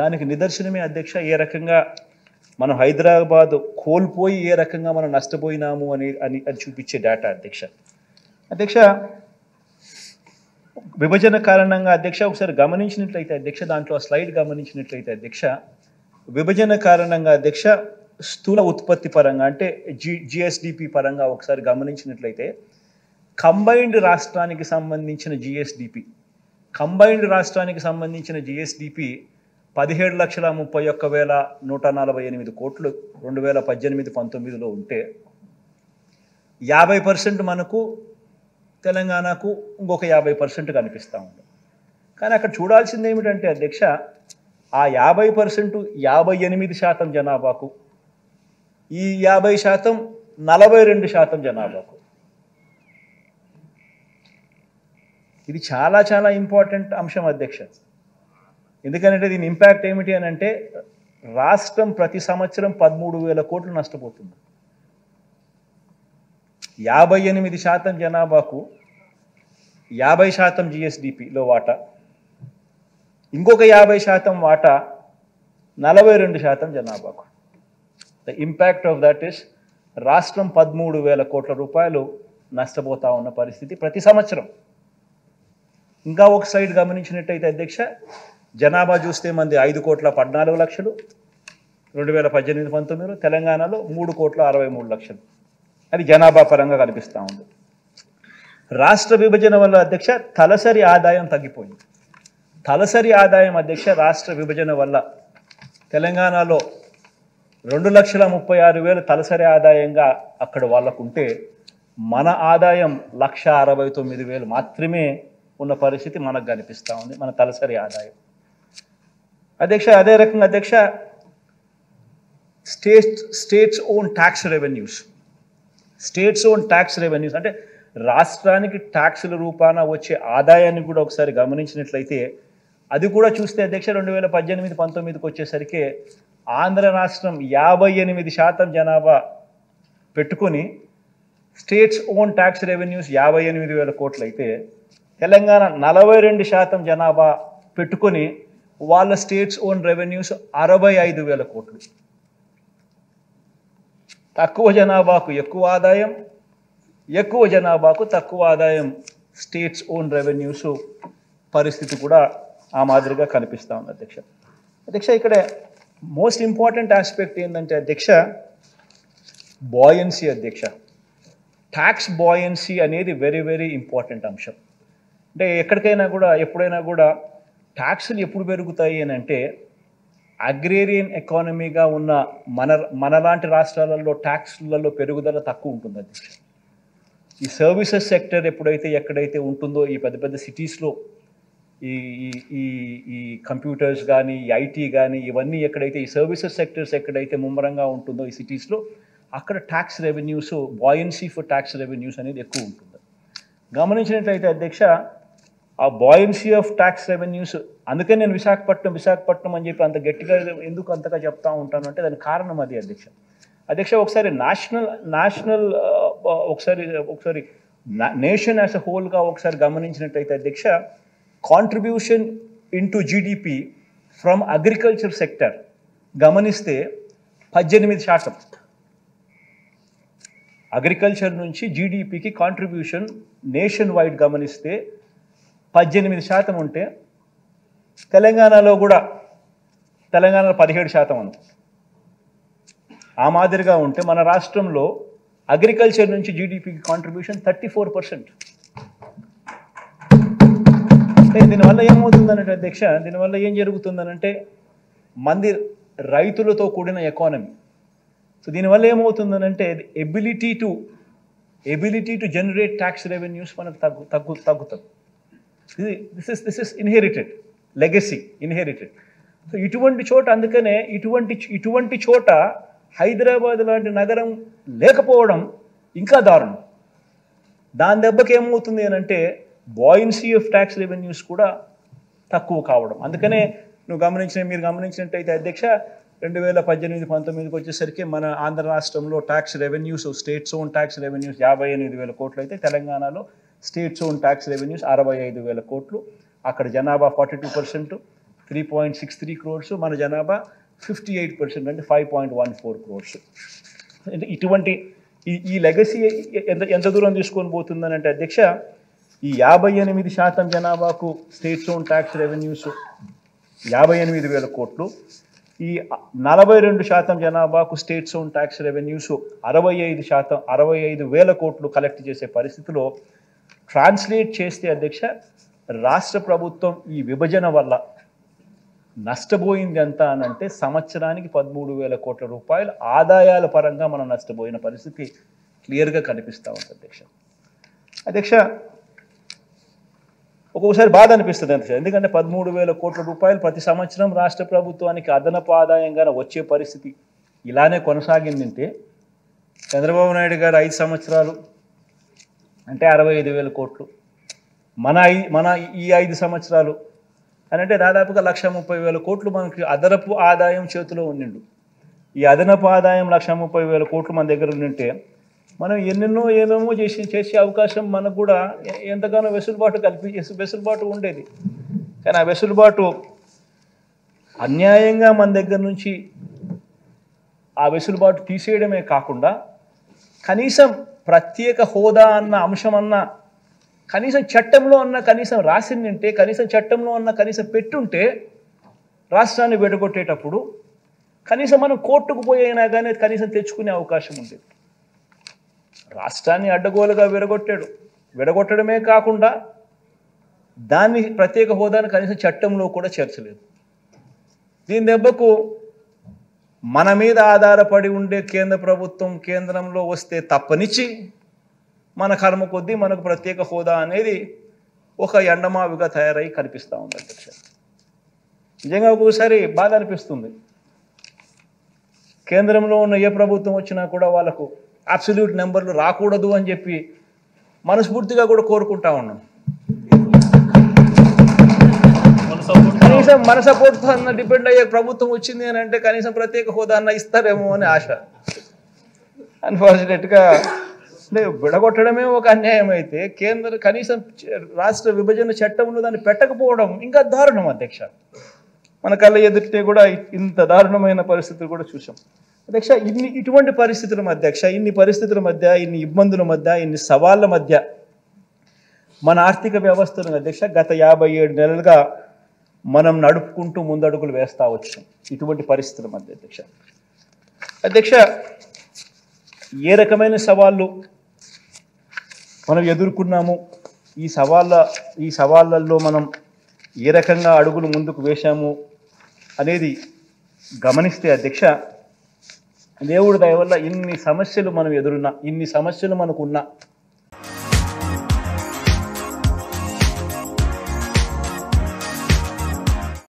దానికి నిదర్శనమే అధ్యక్ష ఏ రకంగా మనం హైదరాబాద్ కోల్పోయి ఏ రకంగా మనం నష్టపోయినాము అని చూపించే డేటా అధ్యక్ష. అధ్యక్ష విభజన కారణంగా అధ్యక్ష ఒకసారి గమనించినట్లయితే అధ్యక్ష దాంట్లో స్లైడ్ గమనించినట్లయితే అధ్యక్ష విభజన కారణంగా అధ్యక్ష స్థూల ఉత్పత్తి పరంగా అంటే జిఎస్డిపి పరంగా ఒకసారి గమనించినట్లయితే కంబైన్డ్ రాష్ట్రానికి సంబంధించిన జిఎస్డిపి 17,31,148 కోట్లు 2018-19లో ఉంటే 50% మనకు తెలంగాణకు ఇంకొక 50% కనిపిస్తూ ఉంది. కానీ అక్కడ చూడాల్సింది ఏమిటంటే అధ్యక్ష ఆ 50% 58% జనాభాకు, ఈ 50% 42% జనాభాకు. ఇది చాలా చాలా ఇంపార్టెంట్ అంశం అధ్యక్ష. ఎందుకంటే దీని ఇంపాక్ట్ ఏమిటి అని అంటే రాష్ట్రం ప్రతి సంవత్సరం 13,000 కోట్లు నష్టపోతుంది. 58% జనాభాకు 50% జిఎస్డిపిలో వాటా, ఇంకొక 50% వాటా 42% జనాభాకు. The impact of that is రాష్ట్రం 13,000 కోట్ల రూపాయలు నష్టపోతా ఉన్న పరిస్థితి ప్రతి సంవత్సరం. ఇంకా ఒక స్లైడ్ గమనించినట్టయితే అధ్యక్ష జనాభా చూస్తే మంది 5,14,00,000 2018-19, తెలంగాణలో 3,63,00,000. అది జనాభా పరంగా కనిపిస్తూ ఉంది. రాష్ట్ర విభజన వల్ల అధ్యక్ష తలసరి ఆదాయం తగ్గిపోయింది. తలసరి ఆదాయం అధ్యక్ష రాష్ట్ర విభజన వల్ల తెలంగాణలో 2,36,000 తలసరి ఆదాయంగా అక్కడ వాళ్ళకుంటే మన ఆదాయం 1,69,000 మాత్రమే ఉన్న పరిస్థితి మనకు కనిపిస్తూ ఉంది, మన తలసరి ఆదాయం అధ్యక్ష. అదే రకంగా అధ్యక్ష స్టేట్స్ ఓన్ ట్యాక్స్ రెవెన్యూస్ అంటే రాష్ట్రానికి ట్యాక్సుల రూపాన వచ్చే ఆదాయాన్ని కూడా ఒకసారి గమనించినట్లయితే అది కూడా చూస్తే అధ్యక్ష 2018-19కి వచ్చేసరికి ఆంధ్ర రాష్ట్రం 58% జనాభా పెట్టుకొని స్టేట్స్ ఓన్ ట్యాక్స్ రెవెన్యూస్ 58,000 కోట్లు అయితే తెలంగాణ 42% జనాభా పెట్టుకొని వాళ్ళ స్టేట్స్ ఓన్ రెవెన్యూస్ 65,000 కోట్లు. తక్కువ జనాభాకు ఎక్కువ ఆదాయం, ఎక్కువ జనాభాకు తక్కువ ఆదాయం స్టేట్స్ ఓన్ రెవెన్యూస్ పరిస్థితి కూడా ఆ మాదిరిగా కనిపిస్తూ ఉంది అధ్యక్ష. అధ్యక్ష ఇక్కడ మోస్ట్ ఇంపార్టెంట్ ఆస్పెక్ట్ ఏంటంటే అధ్యక్ష బాయన్సీ అధ్యక్ష. ట్యాక్స్ బాయన్సీ అనేది వెరీ వెరీ ఇంపార్టెంట్ అంశం. అంటే ఎక్కడికైనా కూడా ఎప్పుడైనా కూడా ట్యాక్సులు ఎప్పుడు పెరుగుతాయి అని అంటే అగ్రేరియన్ ఎకానమీగా ఉన్న మనలాంటి రాష్ట్రాలలో ట్యాక్స్లలో పెరుగుదల తక్కువ ఉంటుంది అధ్యక్ష. ఈ సర్వీసెస్ సెక్టర్ ఎక్కడైతే ఉంటుందో ఈ పెద్ద పెద్ద సిటీస్లో ఈ ఈ ఈ కంప్యూటర్స్ కానీ ఈ ఐటీ కానీ ఇవన్నీ ఎక్కడైతే ఈ సర్వీసెస్ సెక్టర్స్ ఎక్కడైతే ముమ్మరంగా ఉంటుందో ఈ సిటీస్లో అక్కడ tax revenues buoyancy for tax revenues అనేది ఎక్కువ ఉంటుంది. గమనించినట్లయితే అధ్యక్ష ఆ బాయన్సీ ఆఫ్ ట్యాక్స్ రెవెన్యూస్ అందుకే నేను విశాఖపట్నం అని చెప్పి అంత గట్టిగా ఎందుకు అంతగా చెప్తా ఉంటాను అంటే దానికి కారణం అది అధ్యక్ష. అధ్యక్ష ఒకసారి నేషనల్ ఒకసారి నేషన్ యాజ్ అ హోల్గా ఒకసారి గమనించినట్లయితే అధ్యక్ష contribution into GDP from agriculture sector గమనిస్తే 18%. అగ్రికల్చర్ నుంచి జీడిపికి కాంట్రిబ్యూషన్ నేషన్ వైడ్ గమనిస్తే 18% ఉంటే తెలంగాణలో 17% అను ఆ మాదిరిగా ఉంటే మన రాష్ట్రంలో అగ్రికల్చర్ నుంచి జీడిపికి కాంట్రిబ్యూషన్ 34%. అంటే దీనివల్ల ఏమవుతుందనంటే అధ్యక్ష దీనివల్ల ఏం జరుగుతుందనంటే మంది రైతులతో కూడిన ఎకానమీ. సో దీనివల్ల ఏమవుతుందనంటే ability to generate tax revenues మనకు తగ్గుతుంది. This is inherited legacy inherited. So ఇటువంటి చోట అందుకనే ఇటువంటి చోట హైదరాబాద్ లాంటి నగరం లేకపోవడం ఇంకా దారుణం. దాని దెబ్బకి ఏమవుతుంది అని అంటే బాయన్సీ ఆఫ్ ట్యాక్స్ రెవెన్యూస్ కూడా తక్కువ కావడం. అందుకనే మీరు గమనించినట్టయితే అధ్యక్ష 2018-19కి వచ్చేసరికి మన ఆంధ్ర రాష్ట్రంలో tax revenues states own tax revenues 58,000 కోట్లు అయితే తెలంగాణలో స్టేట్స్ ఓన్ ట్యాక్స్ రెవెన్యూస్ 65,000 కోట్లు. అక్కడ జనాభా 42%, 3.63 crores, మన జనాభా 58% అంటే 5.14 crores. ఇటువంటి ఈ లెగసీ ఎంత దూరం తీసుకొని పోతుందని అంటే అధ్యక్ష, ఈ 58% జనాభాకు స్టేట్స్ ఓన్ ట్యాక్స్ రెవెన్యూస్ 58,000 కోట్లు, ఈ 42% జనాభాకు స్టేట్స్ ఓన్ ట్యాక్స్ రెవెన్యూస్ 65,000 కోట్లు కలెక్ట్ చేసే పరిస్థితిలో ట్రాన్స్లేట్ చేస్తే అధ్యక్ష, రాష్ట్ర ప్రభుత్వం ఈ విభజన వల్ల నష్టపోయింది ఎంత అని అంటే సంవత్సరానికి 13,000 కోట్ల రూపాయలు ఆదాయాల పరంగా మనం నష్టపోయిన పరిస్థితి క్లియర్గా కనిపిస్తూ ఉంది అధ్యక్ష. అధ్యక్ష, ఒక్కొక్కసారి బాధ అనిపిస్తుంది అధ్యక్ష, ఎందుకంటే 13,000 కోట్ల రూపాయలు ప్రతి సంవత్సరం రాష్ట్ర ప్రభుత్వానికి అదనపు ఆదాయంగా వచ్చే పరిస్థితి ఇలానే కొనసాగిందంటే, చంద్రబాబు నాయుడు గారు 5 సంవత్సరాలు అంటే 65,000 కోట్లు, మన ఈ 5 సంవత్సరాలు అని అంటే దాదాపుగా 130,000 కోట్లు మనకి అదనపు ఆదాయం చేతిలో ఉండిండు. ఈ అదనపు ఆదాయం 130,000 కోట్లు మన దగ్గర ఉండింటే మనం ఏమేమో చేసే అవకాశం మనకు కూడా ఎంతగానో వెసులుబాటు ఉండేది. కానీ ఆ వెసులుబాటు అన్యాయంగా మన దగ్గర నుంచి ఆ వెసులుబాటు తీసేయడమే కాకుండా కనీసం ప్రత్యేక హోదా అన్న అంశం అన్న కనీసం చట్టంలో అన్న కనీసం రాసిందంటే, కనీసం చట్టంలో అన్న కనీసం పెట్టుంటే రాష్ట్రాన్ని విడగొట్టేటప్పుడు కనీసం మనం కోర్టుకు పోయినా కానీ కనీసం తెచ్చుకునే అవకాశం ఉండేది. రాష్ట్రాన్ని అడ్డగోలుగా విడగొట్టడమే కాకుండా దాన్ని ప్రత్యేక హోదాను కనీసం చట్టంలో కూడా చేర్చలేదు. దీని దెబ్బకు మన మీద ఆధారపడి ఉండే కేంద్ర ప్రభుత్వం కేంద్రంలో వస్తే తప్పనిచ్చి మన కర్మ కొద్దీ మనకు ప్రత్యేక హోదా అనేది ఒక ఎండమావిగా తయారై కనిపిస్తూ ఉంది అధ్యక్ష. నిజంగా ఒక్కొక్కసారి బాధ అనిపిస్తుంది. కేంద్రంలో ఉన్న ఏ ప్రభుత్వం వచ్చినా కూడా వాళ్ళకు అబ్సల్యూట్ నెంబర్లు రాకూడదు అని చెప్పి మనస్ఫూర్తిగా కూడా కోరుకుంటా ఉన్నాం. కనీసం మన సపోర్ట్ అన్న డిపెండ్ అయ్యే ప్రభుత్వం వచ్చింది అని అంటే కనీసం ప్రత్యేక హోదా అన్న ఇస్తారేమో అని ఆశ. అన్ఫార్చునేట్గా విడగొట్టడమే ఒక అన్యాయం అయితే కనీసం రాష్ట్ర విభజన చట్టంలో దాన్ని పెట్టకపోవడం ఇంకా దారుణం అధ్యక్ష. మన కళ్ళ ఎదుటే కూడా ఇంత దారుణమైన పరిస్థితులు కూడా చూసాం అధ్యక్ష. ఇటువంటి పరిస్థితుల మధ్య అధ్యక్ష, ఇన్ని పరిస్థితుల మధ్య, ఇన్ని ఇబ్బందుల మధ్య, ఇన్ని సవాళ్ళ మధ్య మన ఆర్థిక వ్యవస్థను అధ్యక్ష గత 57 నెలలుగా మనం నడుపుకుంటూ ముందడుగులు వేస్తూ వచ్చాం. ఇటువంటి పరిస్థితుల మధ్య అధ్యక్ష ఏ రకమైన సవాళ్ళు మనం ఎదుర్కొన్నాము, ఈ సవాళ్ళల్లో మనం ఏ రకంగా అడుగులు ముందుకు వేశాము అనేది గమనిస్తే అధ్యక్ష, దేవుడి దయ వల్ల ఇన్ని సమస్యలు మనం ఎదురున్నా, ఇన్ని సమస్యలు మనకున్నా